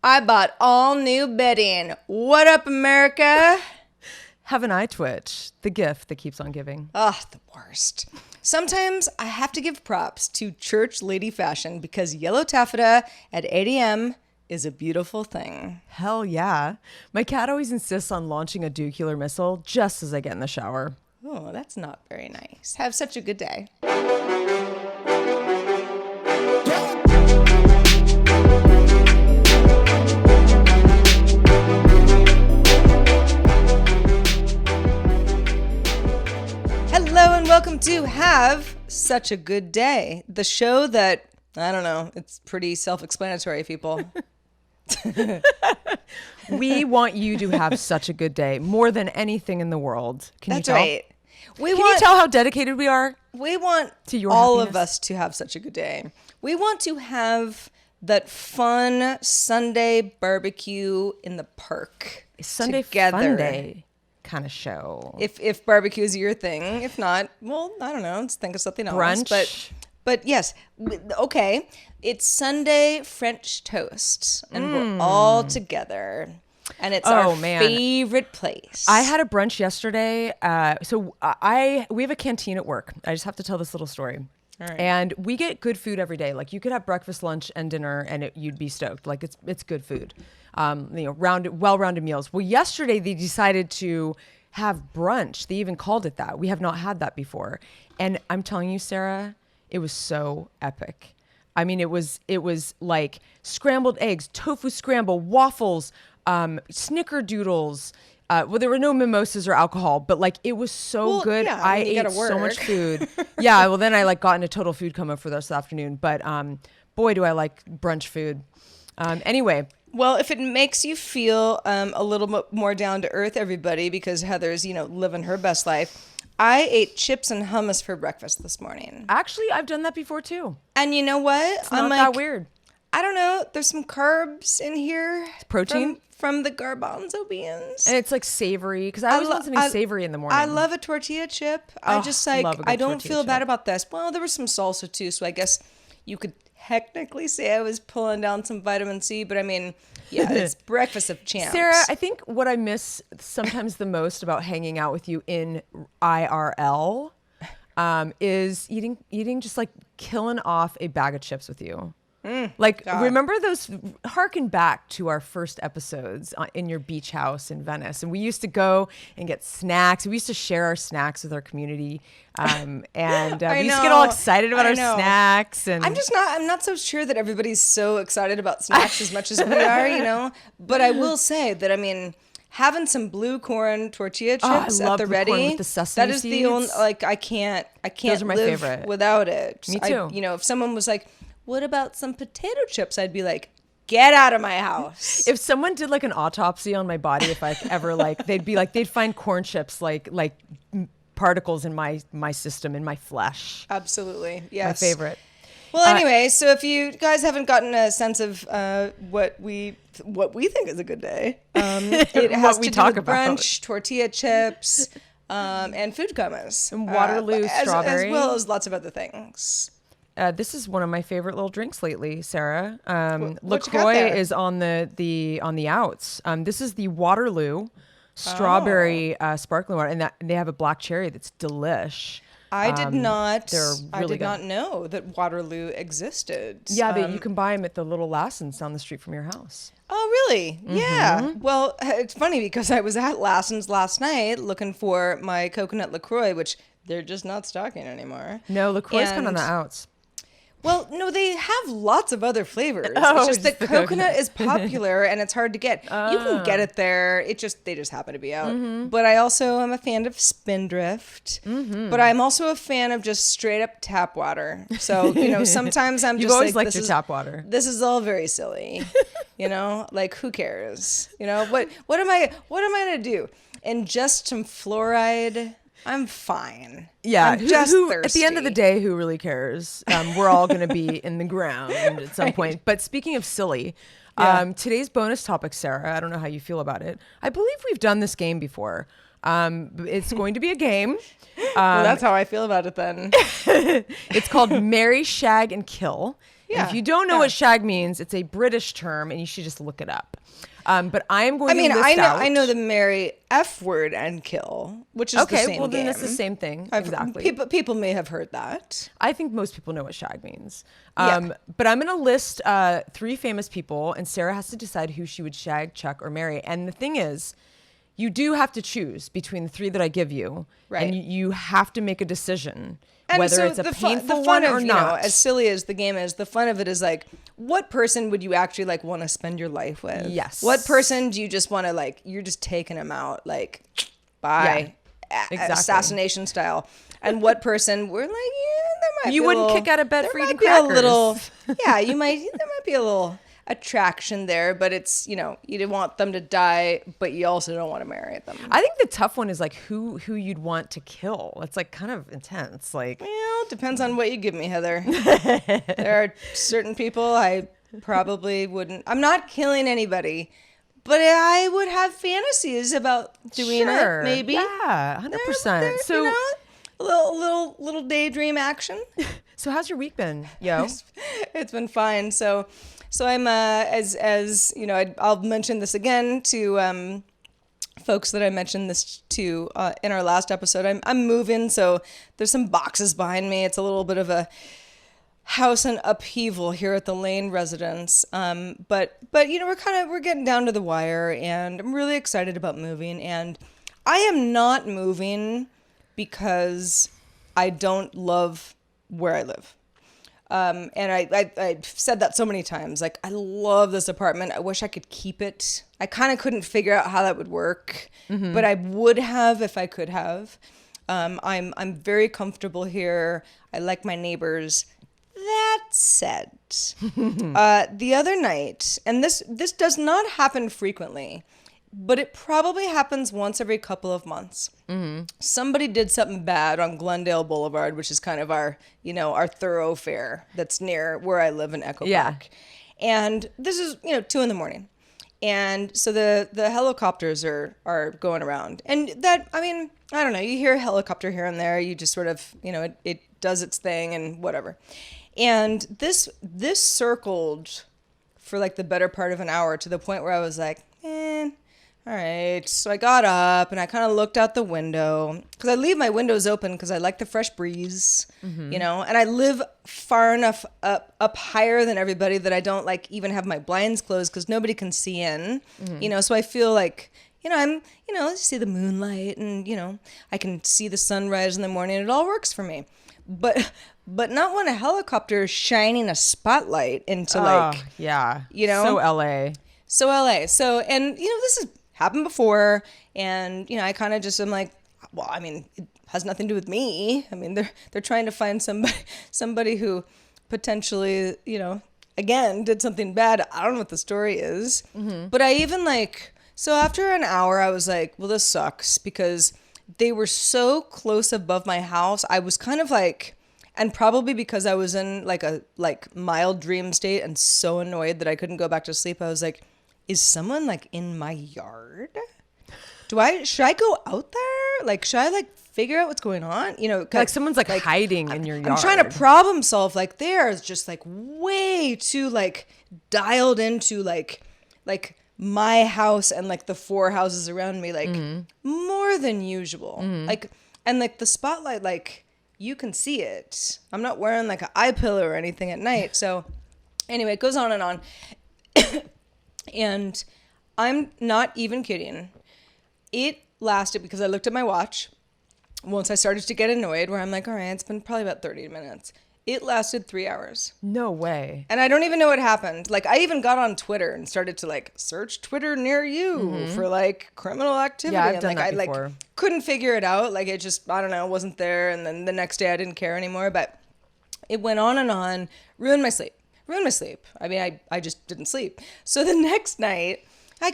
I bought all new bedding. What up, America? Have an eye twitch, the gift that keeps on giving. Ugh, the worst. Sometimes I have to give props to church lady fashion because yellow taffeta at 8 a.m. is a beautiful thing. Hell yeah. My cat always insists on launching a nuclear missile just as I get in the shower. Oh, that's not very nice. Have such a good day. Hello and welcome to Have Such a Good Day, the show that, I don't know, it's pretty self-explanatory, people. We want you to have such a good day more than anything in the world. Can That's you tell? right. Can you tell how dedicated we are? We want to your all happiness? of us to have such a good day. We want to have that fun Sunday barbecue in the park. Sunday together. fun day kind of show. If barbecue is your thing. If not, well, I don't know. Let's think of something else. Brunch. But yes, okay. It's Sunday French toast, and we're all together. And it's our favorite place. I had a brunch yesterday. We have a canteen at work. I just have to tell this little story. All right. And we get good food every day. Like you could have breakfast, lunch, and dinner, and you'd be stoked. Like it's good food. Well-rounded meals. Well, yesterday they decided to have brunch. They even called it that. We have not had that before. And I'm telling you, Sarah, it was so epic. I mean, it was like scrambled eggs, tofu scramble, waffles, snickerdoodles. Well, there were no mimosas or alcohol, but like it was so good. Yeah, I you gotta ate so work. much food. Yeah, well then I got into total food coma for the rest of the afternoon. But boy, do I like brunch food. Anyway. Well, if it makes you feel a little bit more down to earth, everybody, because Heather's, living her best life. I ate chips and hummus for breakfast this morning. Actually, I've done that before too. And you know what? It's not that weird. I don't know. There's some carbs in here. Protein? From the garbanzo beans. And it's like savory, because I always want something savory in the morning. I love a tortilla chip. love a good I don't tortilla feel bad chip. about this. Well, there was some salsa too, so I guess you could technically say I was pulling down some vitamin C, but I mean, yeah, it's breakfast of champs. Sarah, I think what I miss sometimes the most about hanging out with you in IRL is eating just like killing off a bag of chips with you. Remember those, harken back to our first episodes in your beach house in Venice. And we used to go and get snacks. We used to share our snacks with our community. We used to get all excited about our snacks. And I'm not so sure that everybody's so excited about snacks as much as we are, But I will say that, I mean, having some blue corn tortilla chips at the ready, with the sesame that is seeds. the only, I can't Those are my live favorite. without it. Me too. If someone was like, what about some potato chips? I'd be like, get out of my house. If someone did like an autopsy on my body, if I ever they'd find corn chips like particles in my system, in my flesh. Absolutely. Yes. My favorite. Well, anyway, so if you guys haven't gotten a sense of what we think is a good day, it has What we to do talk with about. brunch, tortilla chips, and food comas. And Waterloo strawberry. As well as lots of other things. This is one of my favorite little drinks lately, Sarah. what you got LaCroix there? is on the outs. This is the Waterloo strawberry sparkling water, and they have a black cherry that's delish. I did not. They're I really did not know that Waterloo existed. Yeah, you can buy them at the little Lassen's down the street from your house. Oh, really? Mm-hmm. Yeah. Well, it's funny because I was at Lassen's last night looking for my coconut LaCroix, which they're just not stocking anymore. No, LaCroix's kind of on the And- outs. Well, no, they have lots of other flavors. Oh, it's just that the coconut coconut. is popular and it's hard to get. You can get it there. They just happen to be out. But I also am a fan of Spindrift. But I'm also a fan of just straight up tap water. So, sometimes I'm You've just always like, liked your tap water. This is all very silly. Like who cares? What am I gonna do? Ingest some fluoride? I'm fine. Yeah, I'm just thirsty. At the end of the day, who really cares? We're all going to be in the ground at some point. But speaking of silly, today's bonus topic, Sarah, I don't know how you feel about it. I believe we've done this game before. It's going to be a game. Well, that's how I feel about it then. It's called Marry, Shag, and Kill. Yeah. And if you don't know what shag means, it's a British term, and you should just look it up. But I am going to list out. I know the marry, F word, and kill, which is the same game. Well, then it's the same thing. Exactly. People may have heard that. I think most people know what shag means. Yeah. But I'm going to list 3 famous people, and Sarah has to decide who she would shag, chuck, or marry. And the thing is, you do have to choose between the 3 that I give you. Right. And you have to make a decision, And whether so it's a the fun painful one of, or you know, not. as silly as the game is, the fun of it is like, what person would you actually like want to spend your life with? Yes. What person do you just want to like? You're just taking them out like, bye, exactly. assassination style. And what person we're like, yeah, there might You be wouldn't a little, kick out of bed there for might eating be crackers. a little, yeah, there might be a little attraction there, but it's, you know, you didn't want them to die, but you also don't want to marry them. I think the tough one is like who you'd want to kill. It's like kind of intense. Like, Well, it depends on what you give me, Heather. There are certain people I probably wouldn't. I'm not killing anybody, but I would have fantasies about doing sure. it. Maybe, Yeah, 100%. There, So, you know, a little daydream action. so how's your week been, yo? It's been fine. So I'm as you know, I'll mention this again to folks that I mentioned this to in our last episode. I'm moving, so there's some boxes behind me. It's a little bit of a house in upheaval here at the Lane residence. But you know, we're getting down to the wire, and I'm really excited about moving. And I am not moving because I don't love where I live. And I've said that so many times. Like, I love this apartment. I wish I could keep it. I kind of couldn't figure out how that would work, but I would have if I could have. I'm very comfortable here. I like my neighbors. That said, the other night, and this does not happen frequently, but it probably happens once every couple of months. Somebody did something bad on Glendale Boulevard, which is kind of our thoroughfare that's near where I live in Echo Park. And this is, 2 a.m. And so the helicopters are going around. And that, I mean, I don't know, you hear a helicopter here and there, you just sort of, it does its thing and whatever. And this circled for like the better part of an hour, to the point where I was like, all right. So I got up and I kind of looked out the window, because I leave my windows open because I like the fresh breeze, and I live far enough up higher than everybody that I don't like even have my blinds closed because nobody can see in, so I feel like, I'm, see the moonlight and, I can see the sunrise in the morning. It all works for me. But not when a helicopter is shining a spotlight into so LA. So, and, this has happened before. And, I kind of just am like, well, I mean, it has nothing to do with me. I mean, they're trying to find somebody who potentially, again, did something bad. I don't know what the story is. But I even so after an hour, I was like, well, this sucks, because they were so close above my house. I was kind of like, and probably because I was in a mild dream state and so annoyed that I couldn't go back to sleep, I was like, is someone in my yard? Should I go out there? Should I figure out what's going on? Someone's hiding in your yard. I'm trying to problem solve. They are just way too dialed into my house and the 4 houses around me, more than usual. And the spotlight, you can see it. I'm not wearing an eye pillow or anything at night. So anyway, it goes on and on. And I'm not even kidding. It lasted, because I looked at my watch once I started to get annoyed, where I'm like, all right, it's been probably about 30 minutes. It lasted 3 hours. No way. And I don't even know what happened. I even got on Twitter and started to search Twitter near you for criminal activity. Yeah, I've and done that before. Couldn't figure it out. It just, I don't know, wasn't there. And then the next day I didn't care anymore. But it went on and on, ruined my sleep. I mean, I just didn't sleep. So the next night I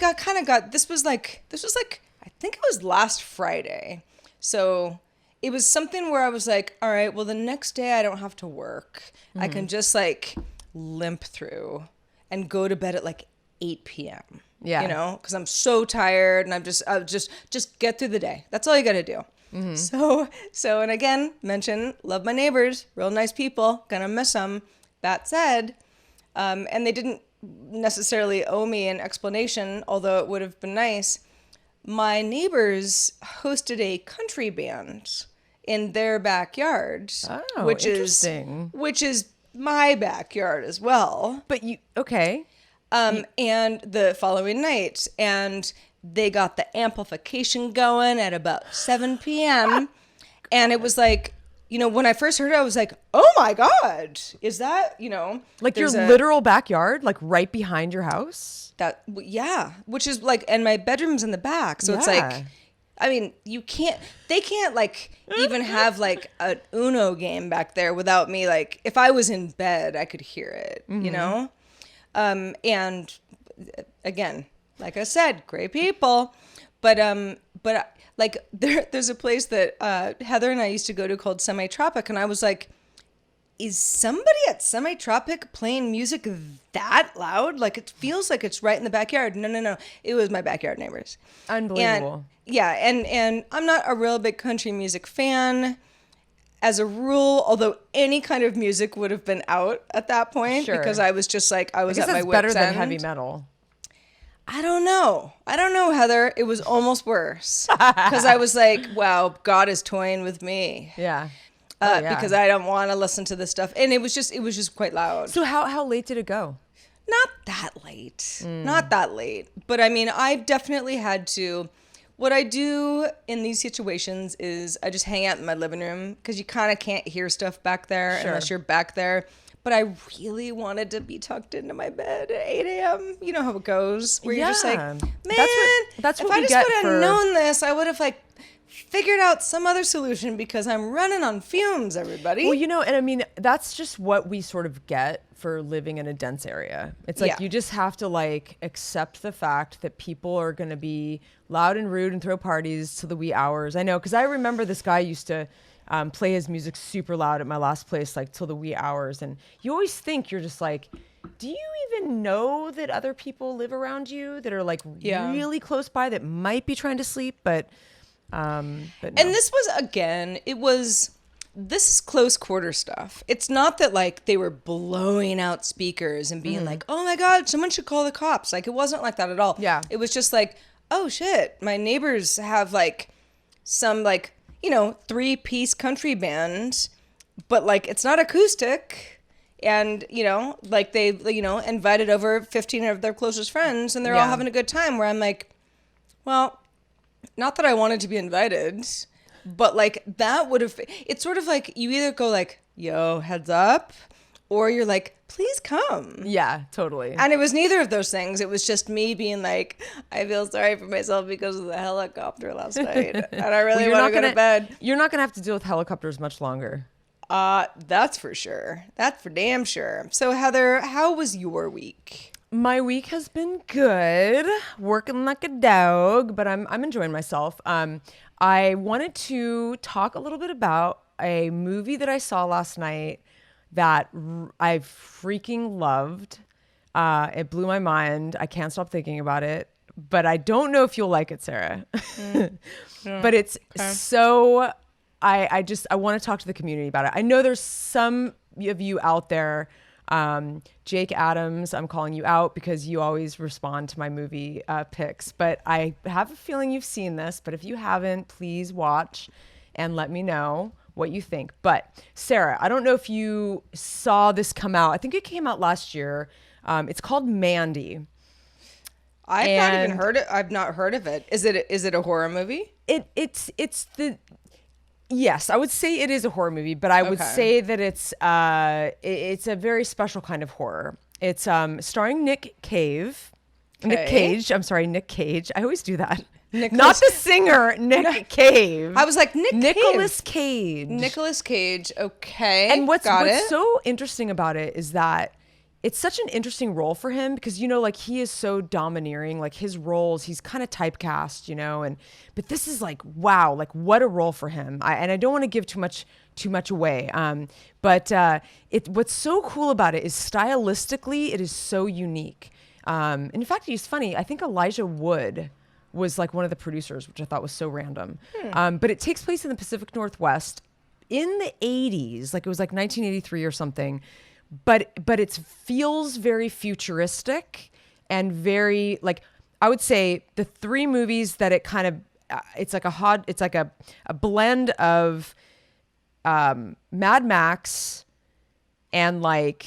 this was I think it was last Friday. So it was something where I was like, all right, well, the next day I don't have to work. I can just limp through and go to bed at 8 p.m. Yeah. Because I'm so tired, and I'll just get through the day. That's all you got to do. And again, mention, love my neighbors, real nice people, gonna miss them. That said, and they didn't necessarily owe me an explanation, although it would have been nice. My neighbors hosted a country band in their backyard, which is my backyard as well. But okay. And the following night, and they got the amplification going at about 7 p.m. And it was like, when I first heard it, I was like, oh my God, is that, like your literal backyard, like right behind your house? Which is like, and my bedroom's in the back. So it's like, I mean, they can't like even have like an Uno game back there without me. Like if I was in bed, I could hear it, and again, like I said, great people, but like there's a place that Heather and I used to go to called Semi-Tropic, and I was like, is somebody at Semi-Tropic playing music that loud? Like it feels like it's right in the backyard. No. It was my backyard neighbors. Unbelievable. And I'm not a real big country music fan as a rule, although any kind of music would have been out at that point because I was just like, I was at my wit's end. Better than heavy metal. I don't know, Heather. It was almost worse because I was like, wow, God is toying with me. Yeah. Because I don't want to listen to this stuff. And it was just quite loud. So how late did it go? Not that late. But I mean, I've definitely had to. What I do in these situations is I just hang out in my living room because you kind of can't hear stuff back there unless you're back there. But I really wanted to be tucked into my bed at 8 a.m. You know how it goes. Where you're just like, man, that's if what I just would have known this, I would have like figured out some other solution because I'm running on fumes, everybody. Well, and I mean, that's just what we sort of get for living in a dense area. It's like you just have to like accept the fact that people are going to be loud and rude and throw parties to the wee hours. I know, because I remember this guy used to play his music super loud at my last place, like till the wee hours. And you always think, you're just like, do you even know that other people live around you that are like really close by that might be trying to sleep? But no. And this was, this is close quarter stuff. It's not that like they were blowing out speakers and being like, oh my God, someone should call the cops. Like it wasn't like that at all. Yeah. It was just like, oh shit, my neighbors have like some like, 3-piece country band, but like it's not acoustic. And, like they, invited over 15 of their closest friends and they're all having a good time, where I'm like, well, not that I wanted to be invited, but like that would have, it's sort of like you either go like, yo, heads up, or you're like, please come. Yeah, totally. And it was neither of those things. It was just me being like, I feel sorry for myself because of the helicopter last night. And I really want to go to bed. You're not going to have to deal with helicopters much longer. That's for sure. That's for damn sure. So Heather, how was your week? My week has been good, working like a dog, but I'm enjoying myself. I wanted to talk a little bit about a movie that I saw last night that I freaking loved. It blew my mind. I can't stop thinking about it, but I don't know if you'll like it, Sarah. But it's so, I want to talk to the community about it. I know there's some of you out there, Jake Adams, I'm calling you out because you always respond to my movie picks, but I have a feeling you've seen this, but if you haven't, please watch and let me know what you think. But Sarah, I don't know if you saw this come out. I think it came out last year. It's called Mandy. I've not heard of it. Is it a horror movie? Yes, I would say it is a horror movie, but I would say that it's a very special kind of horror. It's starring Nick Cage. Nick Cage. I always do that. Not the singer, Nick Cage. I was like, Nicolas Cage. Nicolas Cage. Okay. And what's so interesting about it is that it's such an interesting role for him because, like he is so domineering, like his roles, he's kind of typecast, but this is like, wow, like what a role for him. And I don't want to give too much away. But what's so cool about it is stylistically, it is so unique. In fact, he's funny. I think Elijah Wood was like one of the producers, which I thought was so random. But it takes place in the Pacific Northwest in the 80s, like it was like 1983 or something. But it feels very futuristic and very like, I would say the three movies that it kind of, it's like a blend of Mad Max and like,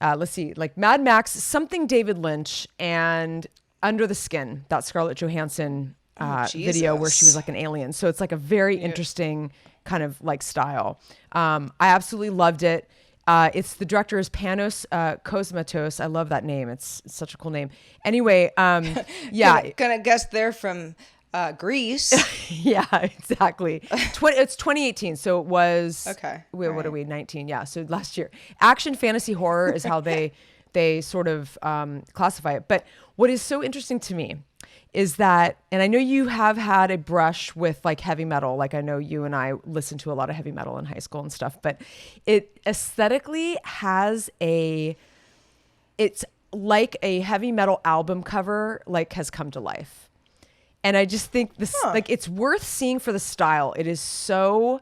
let's see, like Mad Max, something David Lynch, and Under the Skin, that Scarlett Johansson video where she was like an alien. So it's like a very interesting kind of like style. I absolutely loved it. It's the director is Panos Cosmatos. I love that name. It's such a cool name. Anyway, yeah. Gonna guess they're from Greece. Yeah, exactly. It's 2018, so it was. Okay. What are we? 19. Yeah, so last year. Action fantasy horror is how they sort of classify it. But what is so interesting to me is that, and I know you have had a brush with like heavy metal, like I know you and I listened to a lot of heavy metal in high school and stuff, but it aesthetically it's like a heavy metal album cover, like has come to life. And I just think this, like it's worth seeing for the style. It is so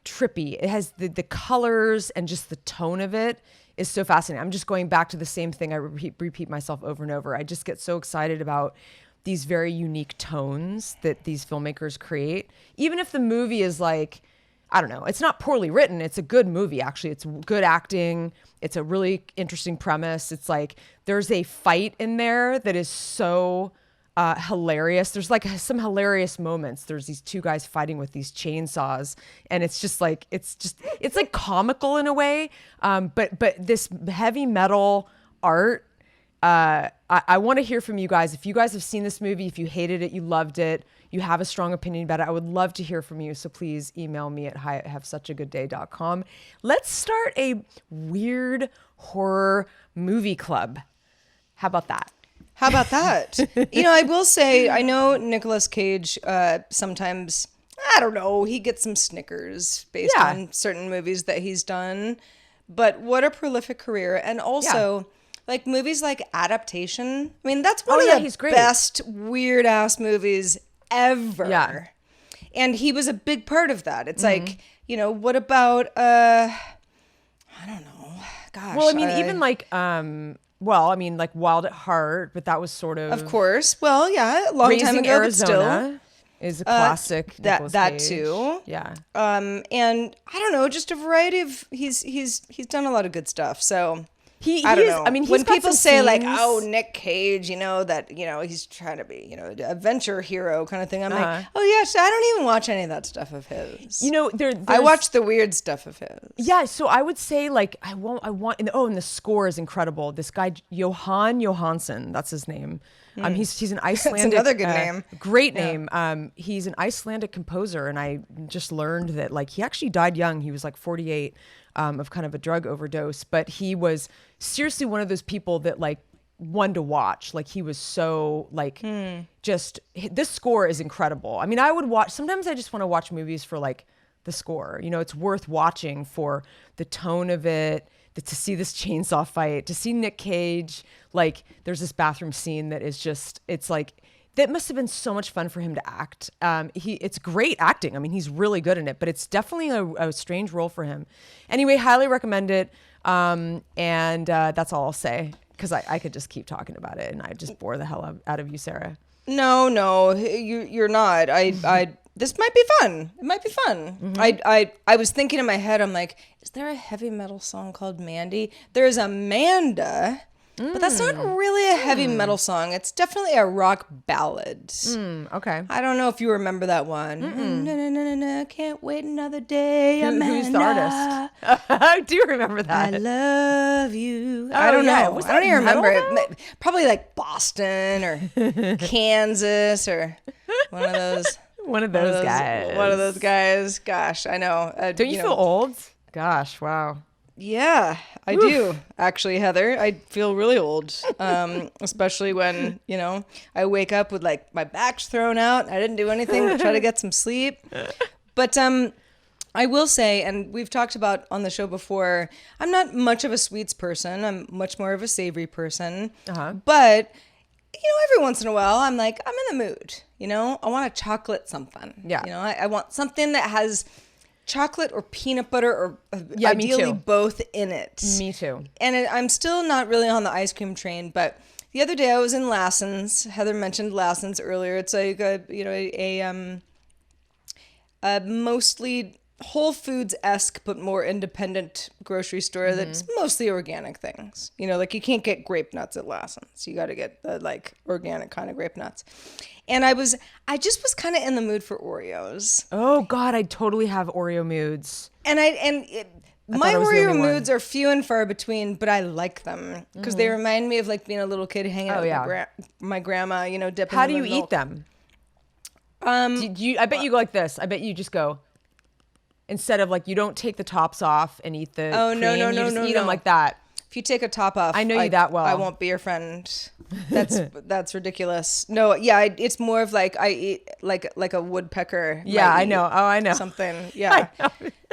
trippy. It has the colors and just the tone of it is so fascinating. I'm just going back to the same thing. I repeat myself over and over. I just get so excited about these very unique tones that these filmmakers create. Even if the movie is like, I don't know, it's not poorly written. It's a good movie, actually. It's good acting. It's a really interesting premise. It's like there's a fight in there that is so hilarious. There's like some hilarious moments. There's these two guys fighting with these chainsaws, and it's like comical in a way. But this heavy metal art, I want to hear from you guys. If you guys have seen this movie, if you hated it, you loved it, you have a strong opinion about it, I would love to hear from you. So please email me at hi@havesuchagoodday.com. Let's start a weird horror movie club. How about that? How about that? I will say, I know Nicolas Cage sometimes, I don't know, he gets some Snickers based on certain movies that he's done. But what a prolific career. And also, like movies like Adaptation. I mean, that's one of the best weird ass movies ever. Yeah. And he was a big part of that. It's like, what about, I don't know. Gosh. Well, I mean, even like, like Wild at Heart, but that was sort of course. Well, yeah, a long Raising time ago, Arizona but still. Is a classic. That too. Yeah. And I don't know, just a variety of he's done a lot of good stuff. So I don't know. I mean, when people say like, "Oh, Nick Cage," he's trying to be, a venture hero kind of thing. I'm like, "Oh yes, I don't even watch any of that stuff of his." I watch the weird stuff of his. Yeah, so I would say like and the score is incredible. This guy Jóhann Jóhannsson, that's his name. He's an Icelandic. That's another good name. Great name. He's an Icelandic composer, and I just learned that like he actually died young. He was like 48 of kind of a drug overdose, but he was seriously one of those people that like one to watch. Like he was so like just this score is incredible. I mean, I would watch. Sometimes I just want to watch movies for like the score. It's worth watching for the tone of it. To see this chainsaw fight, to see Nick Cage, like there's this bathroom scene that is just, it's like, that must have been so much fun for him to act. It's great acting. I mean, he's really good in it, but it's definitely a strange role for him. Anyway, highly recommend it. And that's all I'll say, because I could just keep talking about it and I just bore the hell out of you, Sarah. No, you're not. This might be fun. It might be fun. Mm-hmm. I was thinking in my head, I'm like, is there a heavy metal song called Mandy? There's Amanda, but that's not really a heavy metal song. It's definitely a rock ballad. Okay. I don't know if you remember that one. No, can't wait another day, Amanda. Who's the artist? I do remember that. I love you. I don't know. I don't even remember it. Probably like Boston or Kansas or one of those. One of those guys. Gosh, I know. Don't you feel old? Gosh, wow. Yeah, I do. Actually, Heather, I feel really old. Especially when, I wake up with like my back's thrown out. I didn't do anything to try to get some sleep. But I will say, and we've talked about on the show before, I'm not much of a sweets person. I'm much more of a savory person. But every once in a while, I'm like, I'm in the mood. I want a chocolate something. Yeah. I want something that has chocolate or peanut butter or Me ideally too. both in it. Me too. And I'm still not really on the ice cream train, but the other day I was in Lassen's. Heather mentioned Lassen's earlier. It's like a mostly Whole Foods-esque but more independent grocery store that's mostly organic things. Like you can't get grape nuts at Lassen's. You got to get the like organic kind of grape nuts. And I just was kind of in the mood for Oreos. Oh God, I totally have Oreo moods. And my thought I was the Oreo only one. moods are few and far between, but I like them because they remind me of like being a little kid hanging out with my grandma, dipping How them do you in eat milk. them? I bet you go like this. I bet you just go, instead of like, you don't take the tops off and eat the Oh, no, cream, no, you no, just no, eat no. them like that. If you take a top off, I know you that well. I won't be your friend. That's ridiculous. No, yeah, it's more of like I eat like a woodpecker. Yeah, might I know. eat Oh, I know. something. Yeah,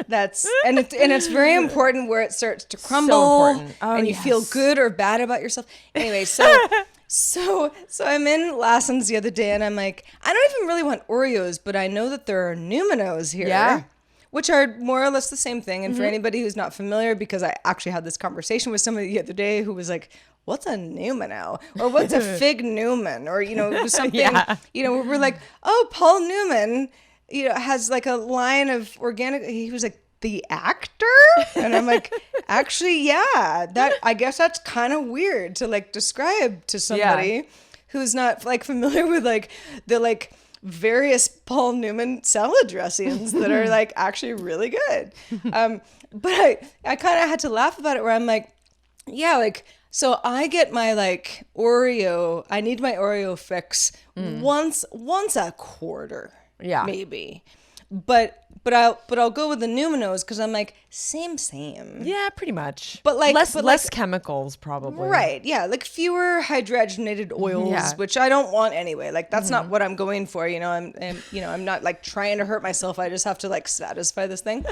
that's and it's very important where it starts to crumble, important. Oh, and you feel yes. good or bad about yourself. Anyway, so I'm in Lassen's the other day, and I'm like, I don't even really want Oreos, but I know that there are Numinos here. Yeah. Which are more or less the same thing. And for anybody who's not familiar, because I actually had this conversation with somebody the other day who was like, what's a Numino? Or what's a Fig Newman? Or, it was something, we're like, oh, Paul Newman, has like a line of organic. He was like, the actor? And I'm like, actually, yeah, I guess that's kind of weird to like describe to somebody who's not like familiar with like the like various Paul Newman salad dressings that are like actually really good. But I kind of had to laugh about it where I'm like, yeah, like, so I get my like I need my Oreo fix once a quarter. Yeah. Maybe. But I'll go with the Numinos because I'm like, same. Yeah, pretty much. But like less chemicals probably. Right. Yeah. Like fewer hydrogenated oils, which I don't want anyway. Like that's not what I'm going for. I'm not like trying to hurt myself. I just have to like satisfy this thing.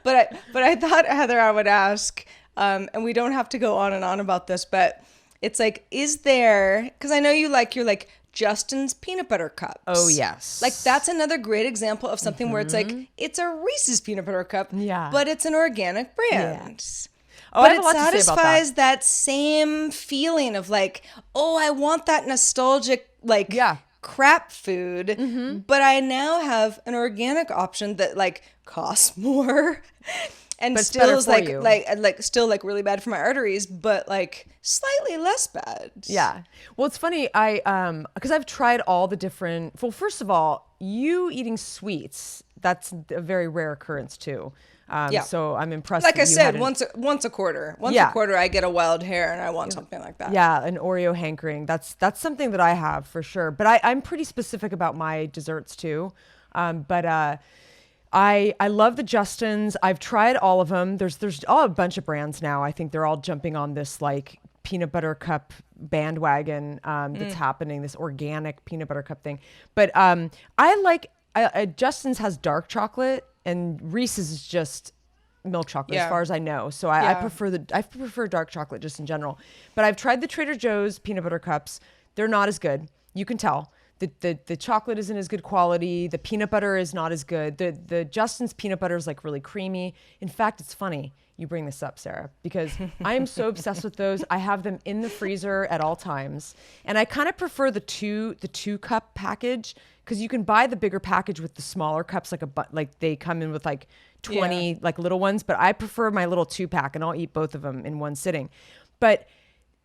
But I thought, Heather, I would ask, and we don't have to go on and on about this, but it's like, is there, because I know you like your like Justin's peanut butter cups. Oh, yes. Like that's another great example of something where it's like, it's a Reese's peanut butter cup, but it's an organic brand. Oh, But I have it a lot to say about satisfies that same feeling of like, oh, I want that nostalgic like crap food, but I now have an organic option that like costs more and But still is better for like still like really bad for my arteries, but like slightly less bad. Yeah. Well, it's funny. Because I've tried all the different. Well, first of all, you eating sweets, that's a very rare occurrence too. So I'm impressed. Like that I you said, hadn't- once a quarter. Once a quarter, I get a wild hair and I want something like that. Yeah, an Oreo hankering. That's something that I have for sure. But I'm pretty specific about my desserts too. I love the Justins. I've tried all of them. There's a bunch of brands now. I think they're all jumping on this like peanut butter cup bandwagon that's happening, this organic peanut butter cup thing. But I like Justin's has dark chocolate and Reese's is just milk chocolate as far as I know. So I prefer dark chocolate just in general. But I've tried the Trader Joe's peanut butter cups. They're not as good. You can tell. The chocolate isn't as good quality. The peanut butter is not as good. The Justin's peanut butter is like really creamy. In fact, it's funny you bring this up, Sarah, because I am so obsessed with those. I have them in the freezer at all times, and I kind of prefer the two cup package because you can buy the bigger package with the smaller cups, like they come in with like 20 like little ones. But I prefer my little 2-pack, and I'll eat both of them in one sitting. But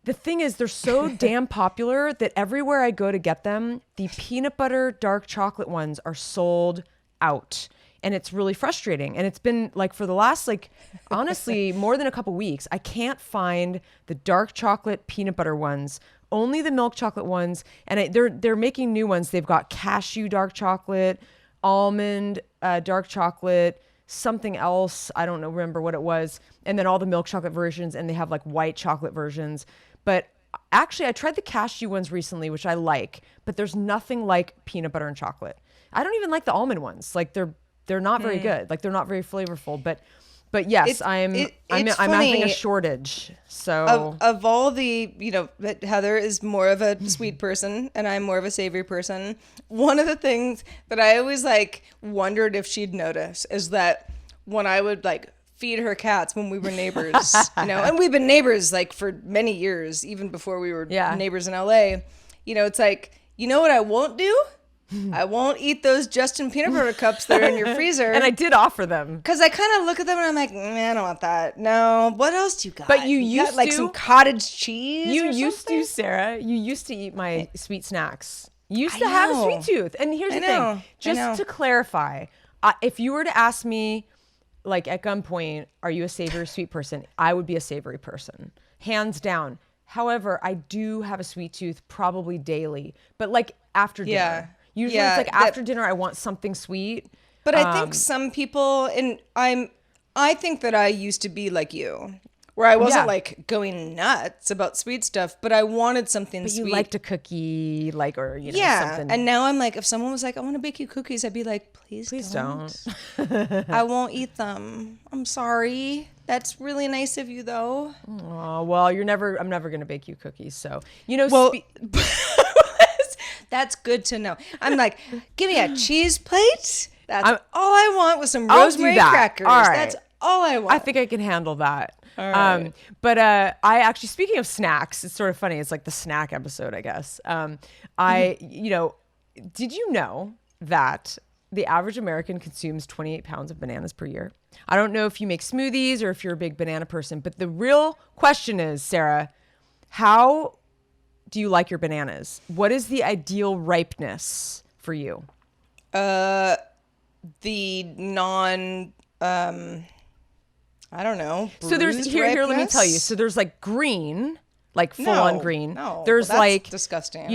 the thing is, they're so damn popular that everywhere I go to get them, the peanut butter dark chocolate ones are sold out. And it's really frustrating. And it's been like for the last, like, honestly, more than a couple weeks, I can't find the dark chocolate peanut butter ones, only the milk chocolate ones. And they're making new ones. They've got cashew dark chocolate, almond dark chocolate, something else. I don't know, remember what it was. And then all the milk chocolate versions, and they have like white chocolate versions. But actually, I tried the cashew ones recently, which I like, but there's nothing like peanut butter and chocolate. I don't even like the almond ones. Like they're not very good. Like they're not very flavorful. But But yes, I'm having funny. a shortage. So Of all the, that Heather is more of a sweet person and I'm more of a savory person. One of the things that I always like wondered if she'd notice is that when I would like feed her cats when we were neighbors, and we've been neighbors like for many years, even before we were neighbors in LA, it's like, you know what I won't do? I won't eat those Justin peanut butter cups that are in your freezer. And I did offer them. Because I kind of look at them and I'm like, I don't want that. No, what else do you got? But you used got, like to, some cottage cheese. You or used something? to, Sarah. You used to eat my sweet snacks. You used to have a sweet tooth. And here's the thing. Just to clarify, if you were to ask me, like at gunpoint, are you a savory or sweet person? I would be a savory person, hands down. However, I do have a sweet tooth probably daily, but like after dinner. Yeah. Usually it's like after dinner, I want something sweet. But I think some people, and I think that I used to be like you, where I wasn't like going nuts about sweet stuff, but I wanted something but sweet. You liked a cookie, like, or, something. And now I'm like, if someone was like, I want to bake you cookies, I'd be like, please don't. I won't eat them. I'm sorry. That's really nice of you though. Oh, well, I'm never going to bake you cookies. So, that's good to know. I'm like, give me a cheese plate. That's all I want with some rosemary crackers. All right. That's all I want. I think I can handle that. All right. But I actually, speaking of snacks, it's sort of funny. It's like the snack episode, I guess. Did you know that the average American consumes 28 pounds of bananas per year? I don't know if you make smoothies or if you're a big banana person, but the real question is, Sarah, how do you like your bananas? What is the ideal ripeness for you? The non, I don't know. So there's here, let me tell you. So there's like green, like full on green. No, there's that's like disgusting.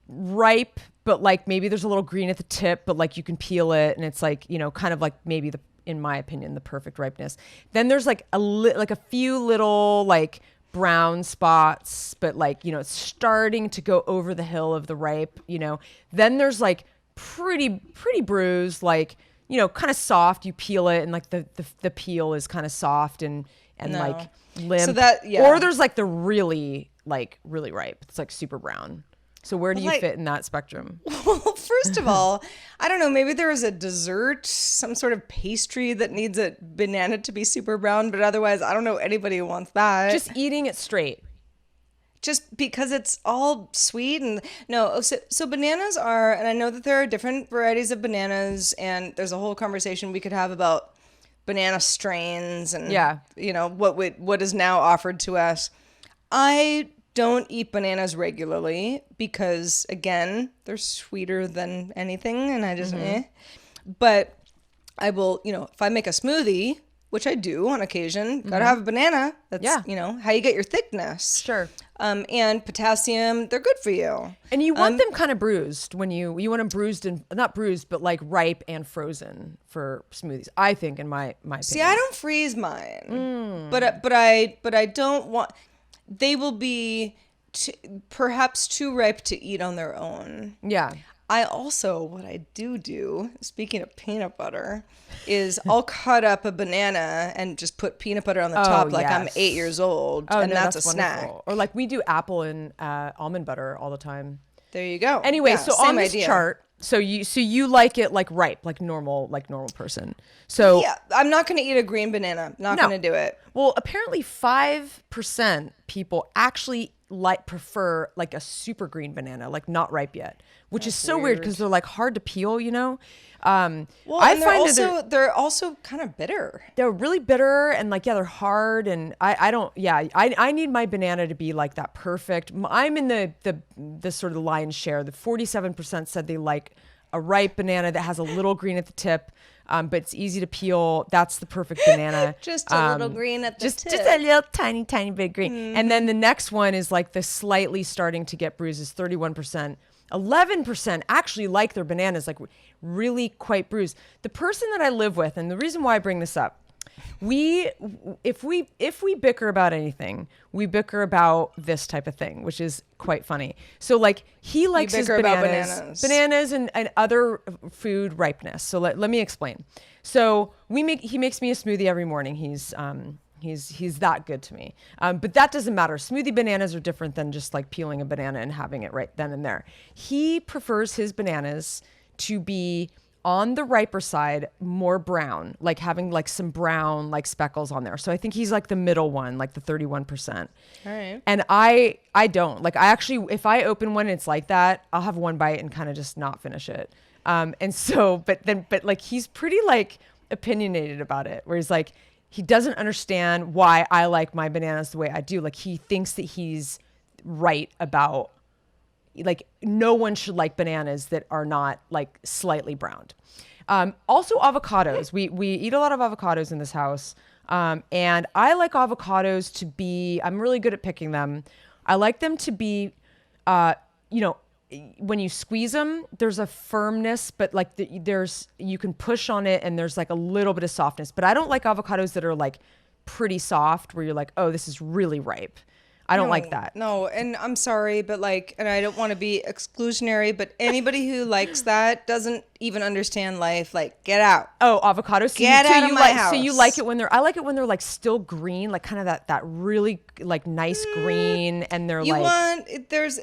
Ripe, but like maybe there's a little green at the tip, but like you can peel it, and it's like kind of like maybe in my opinion, the perfect ripeness. Then there's like a few little like brown spots, but like it's starting to go over the hill of the ripe. Then there's like pretty bruised, like kind of soft. You peel it, and like the peel is kind of soft and like limp. So that Or there's like the really ripe. It's like super brown. So where do you fit in that spectrum? Well, first of all, I don't know. Maybe there is a dessert, some sort of pastry that needs a banana to be super brown, but otherwise, I don't know anybody who wants that. Just eating it straight. Just because it's all sweet and no. So bananas are, and I know that there are different varieties of bananas, and there's a whole conversation we could have about banana strains and what is now offered to us. I don't eat bananas regularly because, again, they're sweeter than anything, and I just But I will, if I make a smoothie, which I do on occasion, gotta have a banana. That's how you get your thickness. Sure. And potassium, they're good for you. And you want them kind of bruised when you want them bruised and not bruised, but like ripe and frozen for smoothies. I think, in my opinion. See, I don't freeze mine, but I don't want. They will be perhaps too ripe to eat on their own. Yeah. I also, what I do, speaking of peanut butter, is I'll cut up a banana and just put peanut butter on the top like I'm 8 years old. And that's a snack. Wonderful. Or like we do apple and almond butter all the time. There you go. Anyway, so on this chart, so you like it like ripe, like normal person. So yeah, I'm not going to eat a green banana. Not going to do it. Well, apparently 5% people actually prefer like a super green banana, like not ripe yet, which is so weird because they're like hard to peel, Well, I find they're also kind of bitter. They're really bitter and like they're hard, and I need my banana to be like that perfect. I'm in the sort of lion's share. The 47% said they like a ripe banana that has a little green at the tip. But it's easy to peel. That's the perfect banana. Just a little green at the tip. Just a little tiny bit green. And then the next one is like the slightly starting to get bruises, 31%. 11% actually like their bananas like really quite bruised. The person that I live with, and the reason why I bring this up, if we bicker about anything, we bicker about this type of thing, which is quite funny. So like he likes his bananas and other food ripeness. So let me explain. So he makes me a smoothie every morning. He's that good to me. But that doesn't matter. Smoothie bananas are different than just like peeling a banana and having it right then and there. He prefers his bananas to be on the riper side, more brown, like having like some brown like speckles on there. So I think he's like the middle one, like the 31%. All right. And I don't like, I actually, if I open one, it's like that, I'll have one bite and kind of just not finish it. And so, but like, he's pretty like opinionated about it, where he's like, he doesn't understand why I like my bananas the way I do. Like, he thinks that he's right about, like, no one should like bananas that are not like slightly browned. Also avocados. We eat a lot of avocados in this house. And I like avocados to be, I'm really good at picking them. I like them to be, when you squeeze them, there's a firmness, but like you can push on it and there's like a little bit of softness. But I don't like avocados that are like pretty soft, where you're like, oh, this is really ripe. I don't like that. No, and I'm sorry, but like, and I don't want to be exclusionary, but anybody who likes that doesn't even understand life. Like, get out. Oh, avocados. Get out of my house. So you like it when I like it when they're like still green, like kind of that really like nice green, and they're there's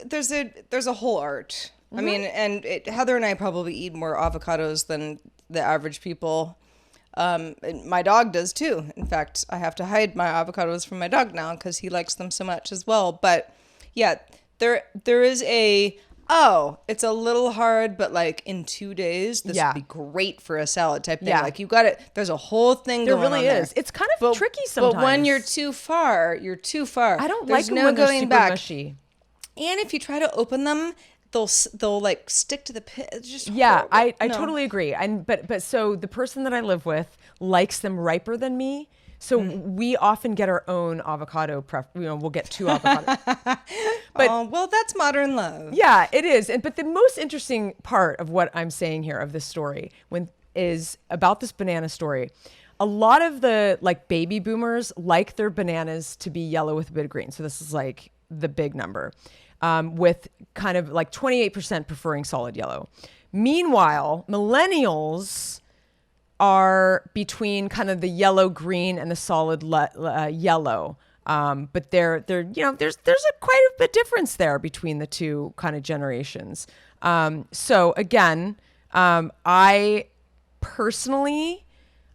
a whole art. Mm-hmm. I mean, and Heather and I probably eat more avocados than the average people. My dog does too. In fact, I have to hide my avocados from my dog now because he likes them so much as well. But yeah, there is it's a little hard, but like in 2 days, this would be great for a salad type thing. Yeah. Like, you got it. There's a whole thing going on there. There really is. It's kind of tricky sometimes. But when you're too far, you're too far. I don't like when they're super mushy. And if you try to open them, they'll like stick to the pit. It's just horrible. I totally agree. And but so the person that I live with likes them riper than me. So we often get our own avocado we'll get 2 avocados. But well, that's modern love. Yeah, it is. But the most interesting part of what I'm saying here of this story is about this banana story. A lot of the like baby boomers like their bananas to be yellow with a bit of green. So this is like the big number. With kind of like 28% preferring solid yellow. Meanwhile, millennials are between kind of the yellow green and the solid yellow. But there's a quite a bit difference there between the two kind of generations. So again, I personally,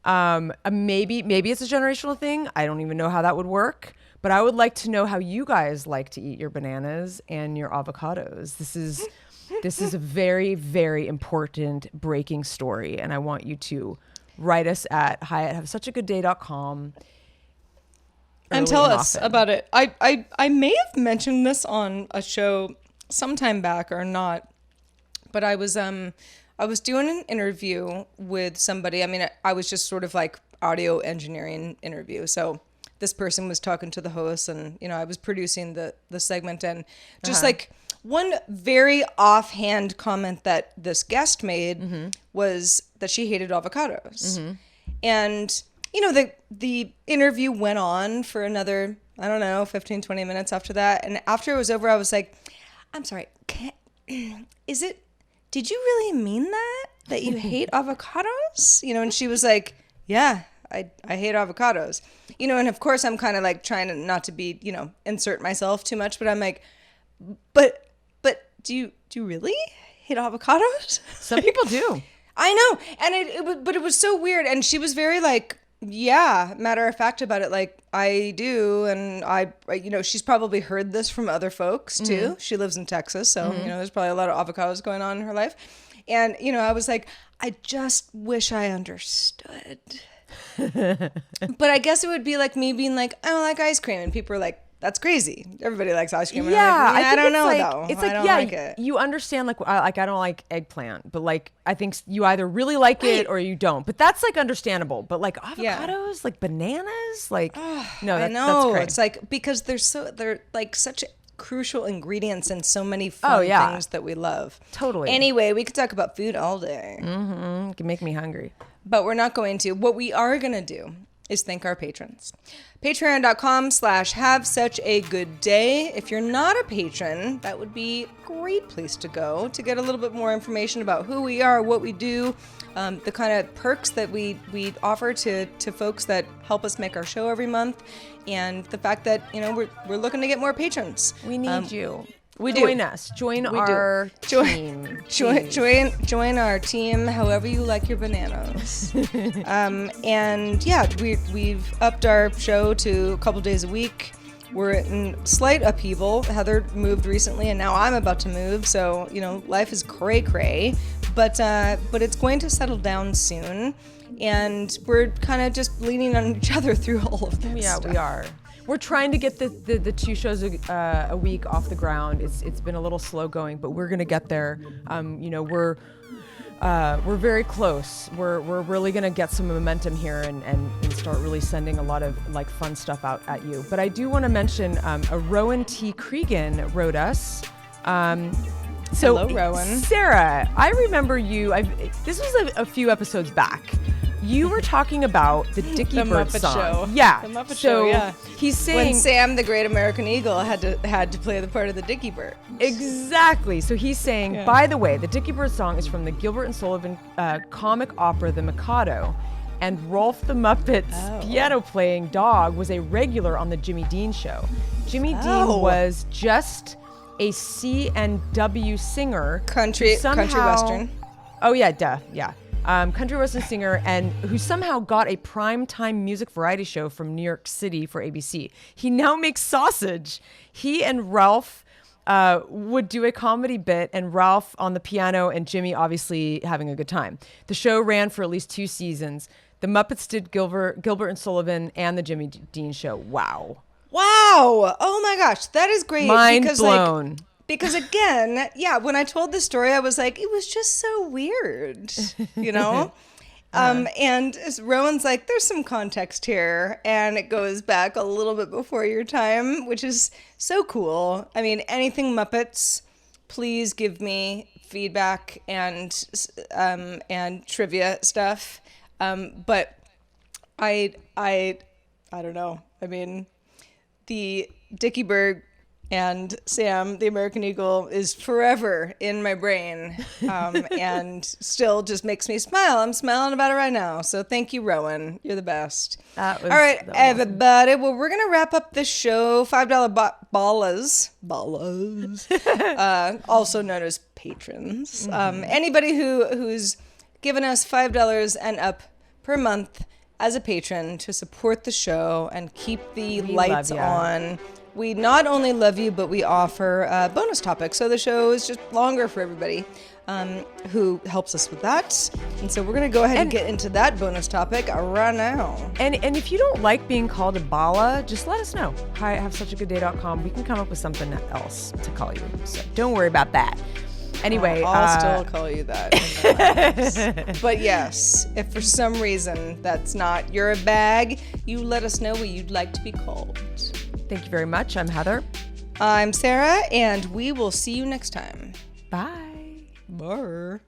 maybe it's a generational thing. I don't even know how that would work. But I would like to know how you guys like to eat your bananas and your avocados. This is a very, very important breaking story. And I want you to write us at hi@havesuchagoodday.com and tell us about it. I may have mentioned this on a show sometime back or not, but I was doing an interview with somebody. I mean, I was just sort of like audio engineering interview. So this person was talking to the host, and I was producing the segment, and just like one very offhand comment that this guest made was that she hated avocados. And the interview went on for another, I don't know, 15 20 minutes after that, and after it was over, I was like, I'm sorry, did you really mean that you hate avocados? And she was like, yeah, I hate avocados. And of course I'm kind of like trying to not to be, insert myself too much, but I'm like, but do you really hate avocados? Some people do. I know. And it was so weird. And she was very like, yeah, matter of fact about it. Like, I do. And I she's probably heard this from other folks too. She lives in Texas. So, there's probably a lot of avocados going on in her life. And, I was like, I just wish I understood. But I guess it would be like me being like, I don't like ice cream, and people are like, that's crazy. Everybody likes ice cream. And yeah, I'm like, I don't know like, though. It's like, I don't yeah, like it. You understand like I don't like eggplant, but like I think you either really like it or you don't. But that's like understandable. But like avocados, like bananas, like no, I know. That's great. It's like because they're like such crucial ingredients in so many fun things that we love. Totally. Anyway, we could talk about food all day. It can make me hungry. But we're not going to. What we are going to do is thank our patrons. Patreon.com/have such a good day. If you're not a patron, that would be a great place to go to get a little bit more information about who we are, what we do, the kind of perks that we offer to folks that help us make our show every month, and the fact that, you know, we're looking to get more patrons. We need you. We Join do. us. Join our team. Join our team, however you like your bananas. And yeah, we've upped our show to a couple days a week. We're in slight upheaval. Heather moved recently, and now I'm about to move. So, you know, life is cray-cray. But it's going to settle down soon. And we're kind of just leaning on each other through all of this stuff. We are. We're trying to get the 2 shows a week off the ground. It's been a little slow going, but we're gonna get there. You know, we're very close. We're really gonna get some momentum here and start really sending a lot of like fun stuff out at you. But I do want to mention a Rowan T. Cregan wrote us. Hello, Rowan. Sarah, I remember you. This was a few episodes back. You were talking about the Dickie Bird Muppet song. Show. Yeah. The Muppet Show, yeah. He's saying when Sam, the Great American Eagle, had to play the part of the Dickie Bird. Exactly. So he's saying, by the way, the Dickie Bird song is from the Gilbert and Sullivan comic opera The Mikado, and Rolf the Muppet's piano-playing dog was a regular on the Jimmy Dean show. Jimmy Dean was just a C&W singer. Country western. Oh, yeah, duh, yeah. Country western singer, and who somehow got a primetime music variety show from New York City for ABC. He now makes sausage. He and Ralph would do a comedy bit, and Ralph on the piano and Jimmy obviously having a good time. The show ran for at least 2 seasons. The Muppets did Gilbert and Sullivan and the Jimmy Dean show. Wow. Oh my gosh, that is great. Mind blown. Because again, yeah, when I told the story, I was like, it was just so weird, you know? And Rowan's like, there's some context here, and it goes back a little bit before your time, which is so cool. I mean, anything Muppets, please give me feedback and trivia stuff. But I don't know. I mean, the Dickie Bird and Sam, the American Eagle, is forever in my brain, and still just makes me smile. I'm smiling about it right now. So thank you, Rowan. You're the best. All right, everybody. Well, we're going to wrap up the show. $5 ballas, also known as patrons. Anybody who's given us $5 and up per month as a patron to support the show and keep the lights on. We not only love you, but we offer bonus topics. So the show is just longer for everybody who helps us with that. And so we're going to go ahead and get into that bonus topic right now. And if you don't like being called a bala, just let us know. Hi at havesuchagooddday.com. We can come up with something else to call you. So don't worry about that. Anyway, I'll still call you that. But yes, if for some reason that's not your bag, you let us know what you'd like to be called. Thank you very much. I'm Heather. I'm Sarah, and we will see you next time. Bye. Bye.